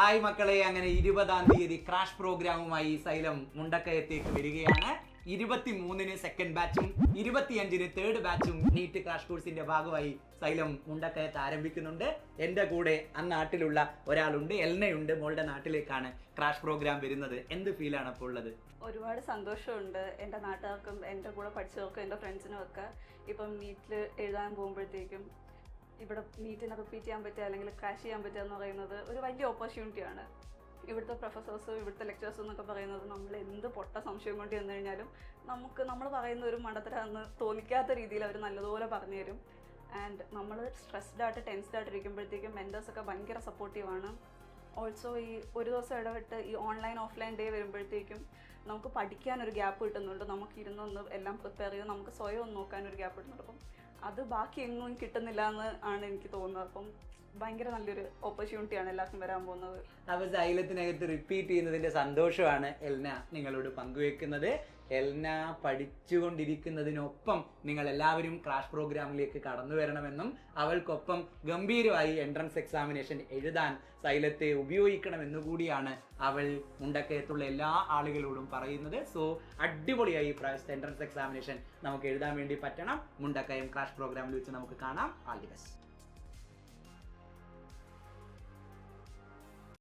Hi മക്കളെ, അങ്ങനെ 20-ാം തീയതി ക്രാഷ് പ്രോഗ്രാമുമായി സൈലം മുണ്ടക്കയത്തേക്ക് വരികയാണ്. 23-ന് സെക്കൻഡ് ബാച്ചും 25-ന് തേർഡ് ബാച്ചും നീറ്റ് ക്രാഷ് കോഴ്സിന്റെ ഭാഗമായി സൈലം മുണ്ടക്കയത്ത് ആരംഭിക്കുന്നുണ്ട്. എൻ്റെ കൂടെ നാട്ടിലുള്ള ഒരാളുണ്ട്, എൽനയുണ്ട്. മോളുടെ നാട്ടിലേക്കാണ് ക്രാഷ് പ്രോഗ്രാം വരുന്നത്. എന്ത് ഫീലാണ് അപ്പോൾ ഉള്ളത്? ഒരുപാട് സന്തോഷമുണ്ട്. എൻ്റെ നാട്ടുകാർക്കും എൻ്റെ കൂടെ പഠിച്ചവർക്കും എൻ്റെ ഫ്രണ്ട്സിനും ഒക്കെ ഇപ്പം നീറ്റിൽ എഴുതാൻ പോകുമ്പോഴത്തേക്കും ഇവിടെ നീറ്റിനെ റിപ്പീറ്റ് ചെയ്യാൻ പറ്റുക അല്ലെങ്കിൽ ക്രാഷ് ചെയ്യാൻ പറ്റുക എന്ന് പറയുന്നത് ഒരു വലിയ ഓപ്പർച്യൂണിറ്റിയാണ്. ഇവിടുത്തെ പ്രൊഫസേഴ്സും ഇവിടുത്തെ ലെക്ചേഴ്സും എന്നൊക്കെ പറയുന്നത് നമ്മൾ എന്ത് പൊട്ട സംശയം കൊണ്ട് ചെന്ന് കഴിഞ്ഞാലും നമ്മൾ പറയുന്ന ഒരു മണ്ടത്തരാന്ന് തോന്നിക്കാത്ത രീതിയിൽ അവർ നല്ലതുപോലെ പറഞ്ഞു തരും. ആൻഡ് നമ്മൾ സ്ട്രെസ്ഡ് ആയിട്ട് ടെൻസ്ഡ് ആയിട്ട് ഇരിക്കുമ്പോഴത്തേക്കും മെൻറ്റേഴ്സൊക്കെ ഭയങ്കര സപ്പോർട്ടീവാണ്. ഓൾസോ ഈ ഒരു ദിവസം ഇടവിട്ട് ഈ ഓൺലൈൻ ഓഫ്ലൈൻ ഡേ വരുമ്പോഴത്തേക്കും നമുക്ക് പഠിക്കാനൊരു ഗ്യാപ്പ് കിട്ടുന്നുണ്ട്. നമുക്ക് ഇരുന്നൊന്ന് എല്ലാം പ്രിപ്പയർ ചെയ്ത് നമുക്ക് സ്വയം ഒന്ന് നോക്കാനൊരു ഗ്യാപ്പ് കിട്ടുന്നുണ്ട്. അപ്പം അത് ബാക്കി എങ്ങും കിട്ടുന്നില്ല എന്ന് ആണ് എനിക്ക് തോന്നുന്നത്. അപ്പം ഭയങ്കര നല്ലൊരു ഓപ്പർച്യൂണിറ്റിയാണ് എല്ലാവർക്കും വരാൻ പോകുന്നത്. അപ്പോൾ സൈലത്തിനകത്ത് റിപ്പീറ്റ് ചെയ്യുന്നതിന്റെ സന്തോഷമാണ് എൽന നിങ്ങളോട് പങ്കുവെക്കുന്നത്. എൽന പഠിച്ചുകൊണ്ടിരിക്കുന്നതിനൊപ്പം നിങ്ങൾ എല്ലാവരും ക്രാഷ് പ്രോഗ്രാമിലേക്ക് കടന്നു വരണമെന്നും അവൾക്കൊപ്പം ഗംഭീരമായി എൻട്രൻസ് എക്സാമിനേഷൻ എഴുതാൻ സൈലത്തെ ഉപയോഗിക്കണമെന്നുകൂടിയാണ് അവൾ മുണ്ടക്കയത്തുള്ള എല്ലാ ആളുകളോടും പറയുന്നത്. സോ അടിപൊളിയായി പ്രാവശ്യത്തെ എൻട്രൻസ് എക്സാമിനേഷൻ നമുക്ക് എഴുതാൻ വേണ്ടി പറ്റണം. മുണ്ടക്കയം ക്രാഷ് പ്രോഗ്രാമിൽ വെച്ച് നമുക്ക് കാണാം. All the best.